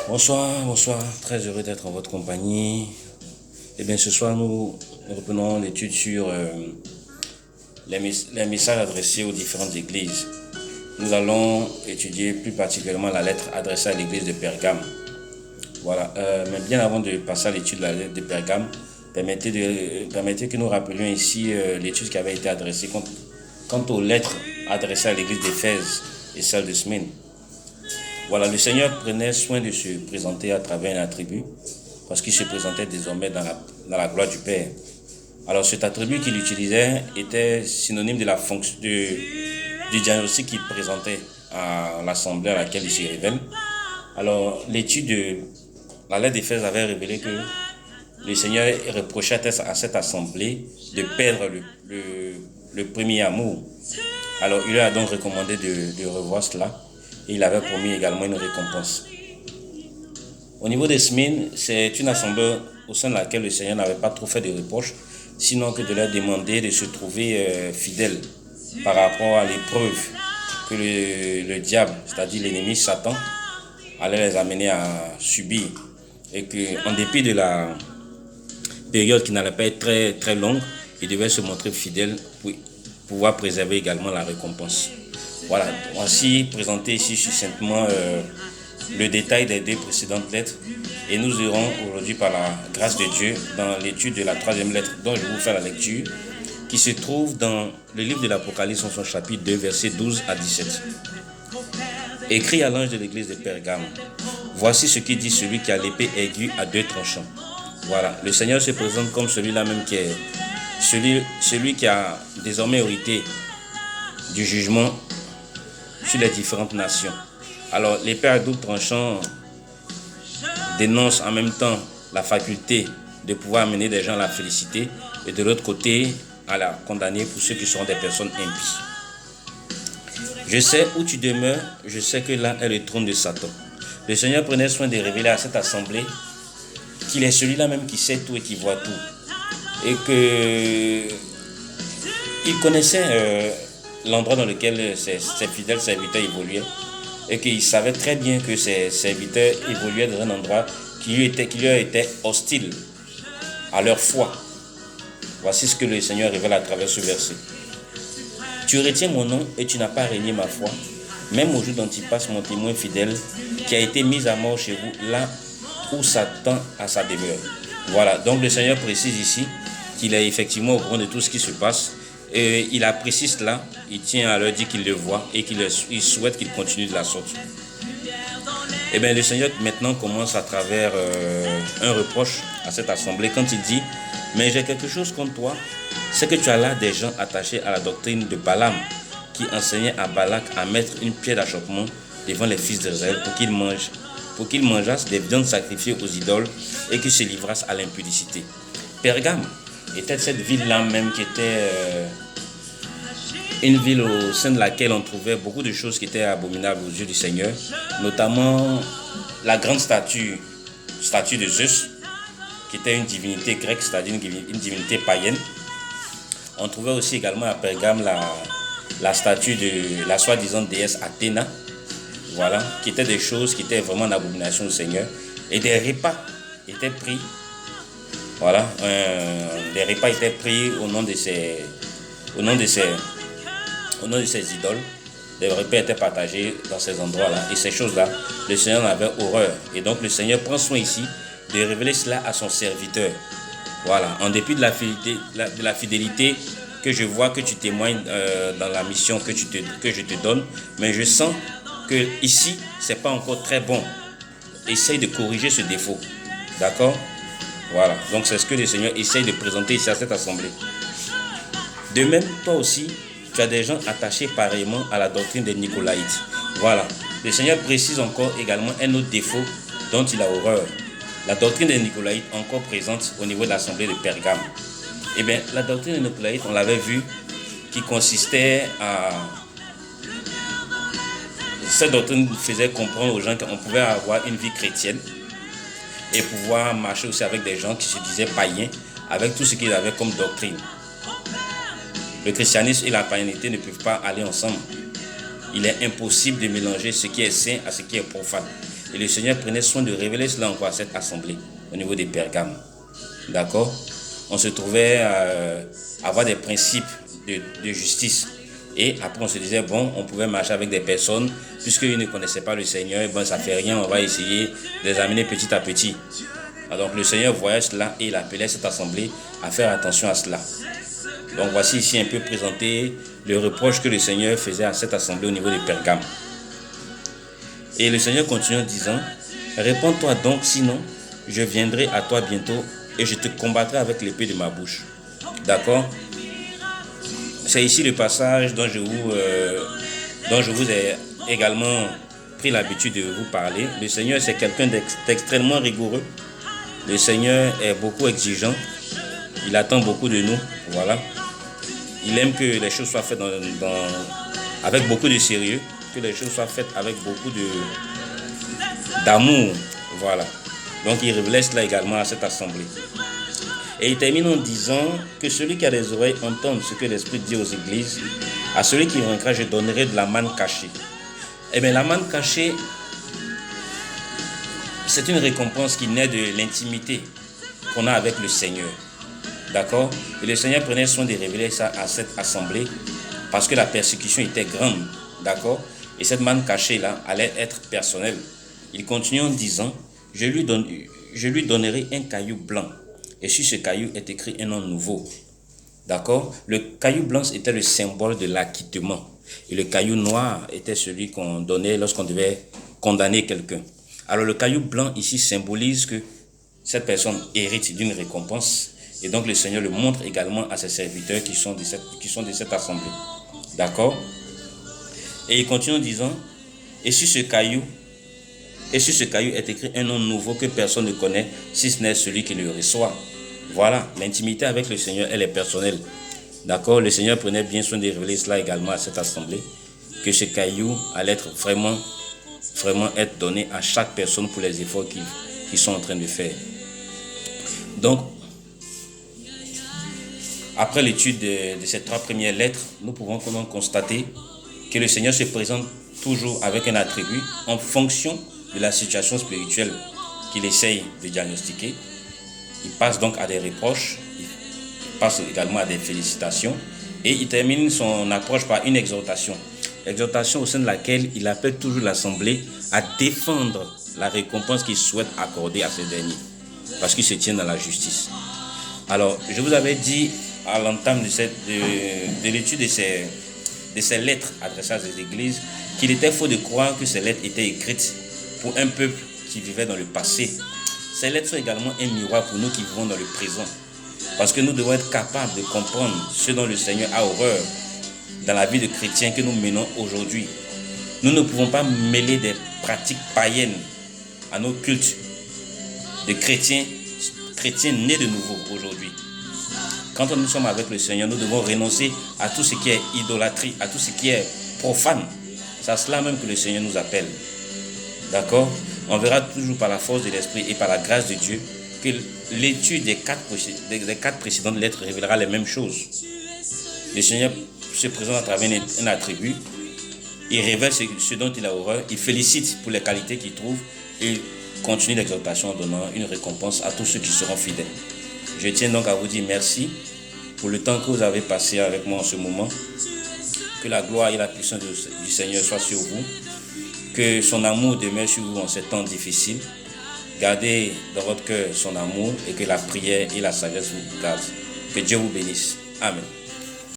Bonsoir, bonsoir, très heureux d'être en votre compagnie. Eh bien, ce soir, nous reprenons l'étude sur les messages adressés aux différentes églises. Nous allons étudier plus particulièrement la lettre adressée à l'église de Pergame. Voilà, mais bien avant de passer à l'étude de la lettre de Pergame, permettez que nous rappelions ici l'étude qui avait été adressée quant aux lettres adressées à l'église d'Éphèse et celle de Smyrne. Voilà, le Seigneur prenait soin de se présenter à travers un attribut parce qu'il se présentait désormais dans la gloire du Père. Alors cet attribut qu'il utilisait était synonyme de la fonction du diagnostic qu'il présentait à l'assemblée à laquelle il se révèle. Alors l'étude de la lettre d'Éphèse avait révélé que le Seigneur reprochait à cette assemblée de perdre le premier amour. Alors il leur a donc recommandé de revoir cela. Et il avait promis également une récompense. Au niveau des Smyrne, c'est une assemblée au sein de laquelle le Seigneur n'avait pas trop fait de reproches, sinon que de leur demander de se trouver fidèles par rapport à l'épreuve que le diable, c'est-à-dire l'ennemi Satan, allait les amener à subir. Et qu'en dépit de la période qui n'allait pas être très, très longue, ils devaient se montrer fidèles pour pouvoir préserver également la récompense. Voilà, voici présenté ici succinctement le détail des deux précédentes lettres et nous irons aujourd'hui par la grâce de Dieu dans l'étude de la troisième lettre dont je vais vous faire la lecture qui se trouve dans le livre de l'Apocalypse en son chapitre 2 versets 12 à 17. Écrit à l'ange de l'église de Pergame, voici ce qui dit celui qui a l'épée aiguë à deux tranchants. Voilà, le Seigneur se présente comme celui-là même qui est celui qui a désormais hérité du jugement sur les différentes nations. Alors, l'épée à double tranchant dénonce en même temps la faculté de pouvoir amener des gens à la félicité et de l'autre côté à la condamner pour ceux qui sont des personnes impies. Je sais où tu demeures, je sais que là est le trône de Satan. Le Seigneur prenait soin de révéler à cette assemblée qu'il est celui-là même qui sait tout et qui voit tout. Et qu'il connaissait l'endroit dans lequel ses fidèles serviteurs évoluaient et qu'il savait très bien que ses serviteurs évoluaient dans un endroit qui leur était hostile à leur foi. Voici ce que le Seigneur révèle à travers ce verset. Tu retiens mon nom et tu n'as pas régné ma foi, même au jour d'Antipas, mon témoin fidèle, qui a été mis à mort chez vous, là où Satan a sa demeure. Voilà, donc le Seigneur précise ici qu'il est effectivement au courant de tout ce qui se passe. Et il apprécie cela, il tient à leur dire qu'il le voit et qu'il souhaite qu'il continue de la sorte. Et bien le Seigneur maintenant commence à travers un reproche à cette assemblée quand il dit « Mais j'ai quelque chose contre toi, c'est que tu as là des gens attachés à la doctrine de Balaam qui enseignait à Balak à mettre une pierre d'achoppement devant les fils d'Israël pour qu'ils mangeassent des viandes sacrifiées aux idoles et qu'ils se livrassent à l'impudicité. » Pergame était cette ville-là même qui était une ville au sein de laquelle on trouvait beaucoup de choses qui étaient abominables aux yeux du Seigneur, notamment la grande statue de Zeus, qui était une divinité grecque, c'est-à-dire une divinité païenne. On trouvait aussi également à Pergame la statue de la soi-disant déesse Athéna, voilà, qui étaient des choses qui étaient vraiment en abomination au Seigneur. Et des repas étaient pris. Voilà, les repas étaient pris au nom de ces idoles. Les repas étaient partagés dans ces endroits-là. Et ces choses-là, le Seigneur en avait horreur. Et donc le Seigneur prend soin ici de révéler cela à son serviteur. Voilà, en dépit de la fidélité que je vois que tu témoignes dans la mission que je te donne, mais je sens que ici, c'est pas encore très bon. Essaye de corriger ce défaut. D'accord ? Voilà, donc c'est ce que le Seigneur essaye de présenter ici à cette assemblée. De même, toi aussi, tu as des gens attachés pareillement à la doctrine des Nicolaïtes. Voilà, le Seigneur précise encore également un autre défaut dont il a horreur. La doctrine des Nicolaïtes encore présente au niveau de l'assemblée de Pergame. Eh bien, la doctrine des Nicolaïtes, on l'avait vu, qui consistait à... Cette doctrine faisait comprendre aux gens qu'on pouvait avoir une vie chrétienne et pouvoir marcher aussi avec des gens qui se disaient païens, avec tout ce qu'ils avaient comme doctrine. Le christianisme et la païenté ne peuvent pas aller ensemble. Il est impossible de mélanger ce qui est saint à ce qui est profane. Et le Seigneur prenait soin de révéler cela encore à cette assemblée, au niveau des Pergames. D'accord? On se trouvait à avoir des principes de justice. Et après, on se disait, bon, on pouvait marcher avec des personnes, puisqu'ils ne connaissaient pas le Seigneur, bon, ça fait rien, on va essayer de les amener petit à petit. Alors, le Seigneur voyait cela et il appelait cette assemblée à faire attention à cela. Donc, voici ici un peu présenté le reproche que le Seigneur faisait à cette assemblée au niveau des Pergames. Et le Seigneur continue en disant, réponds-toi donc, sinon, je viendrai à toi bientôt et je te combattrai avec l'épée de ma bouche. D'accord? C'est ici le passage dont je vous ai également pris l'habitude de vous parler. Le Seigneur, c'est quelqu'un d'extrêmement rigoureux. Le Seigneur est beaucoup exigeant. Il attend beaucoup de nous. Voilà. Il aime que les choses soient faites avec beaucoup de sérieux, que les choses soient faites avec beaucoup d'amour. Voilà. Donc, il révèle cela également à cette assemblée. Et il termine en disant que celui qui a des oreilles entende ce que l'Esprit dit aux églises. À celui qui vaincra, je donnerai de la manne cachée. Eh bien, la manne cachée, c'est une récompense qui naît de l'intimité qu'on a avec le Seigneur. D'accord? Et le Seigneur prenait soin de révéler ça à cette assemblée parce que la persécution était grande. D'accord? Et cette manne cachée-là allait être personnelle. Il continue en disant, je lui donnerai un caillou blanc. Et sur ce caillou est écrit un nom nouveau. D'accord? Le caillou blanc était le symbole de l'acquittement. Et le caillou noir était celui qu'on donnait lorsqu'on devait condamner quelqu'un. Alors le caillou blanc ici symbolise que cette personne hérite d'une récompense. Et donc le Seigneur le montre également à ses serviteurs qui sont de cette assemblée. D'accord? Et il continue en disant, et sur ce caillou est écrit un nom nouveau que personne ne connaît, si ce n'est celui qui le reçoit. Voilà, l'intimité avec le Seigneur, elle est personnelle. D'accord? Le Seigneur prenait bien soin de révéler cela également à cette assemblée, que ce caillou allait être vraiment être donné à chaque personne pour les efforts qu'ils sont en train de faire. Donc, après l'étude de ces 3 premières lettres, nous pouvons constater que le Seigneur se présente toujours avec un attribut en fonction de la situation spirituelle qu'il essaye de diagnostiquer. Il passe donc à des reproches, il passe également à des félicitations et il termine son approche par une exhortation. Exhortation au sein de laquelle il appelle toujours l'assemblée à défendre la récompense qu'il souhaite accorder à ces derniers parce qu'ils se tiennent dans la justice. Alors, je vous avais dit à l'entame de l'étude de ces lettres adressées à ces églises qu'il était faux de croire que ces lettres étaient écrites pour un peuple qui vivait dans le passé. Ces lettres sont également un miroir pour nous qui vivons dans le présent. Parce que nous devons être capables de comprendre ce dont le Seigneur a horreur dans la vie de chrétiens que nous menons aujourd'hui. Nous ne pouvons pas mêler des pratiques païennes à nos cultes de chrétiens nés de nouveau aujourd'hui. Quand nous sommes avec le Seigneur, nous devons renoncer à tout ce qui est idolâtrie, à tout ce qui est profane. C'est à cela même que le Seigneur nous appelle. D'accord? On verra toujours par la force de l'Esprit et par la grâce de Dieu que l'étude des 4 précédentes lettres révélera les mêmes choses. Le Seigneur se présente à travers un attribut, il révèle ce dont il a horreur, il félicite pour les qualités qu'il trouve et il continue l'exhortation en donnant une récompense à tous ceux qui seront fidèles. Je tiens donc à vous dire merci pour le temps que vous avez passé avec moi en ce moment. Que la gloire et la puissance du Seigneur soient sur vous. Que son amour demeure sur vous en ces temps difficiles. Gardez dans votre cœur son amour et que la prière et la sagesse vous gardent. Que Dieu vous bénisse. Amen.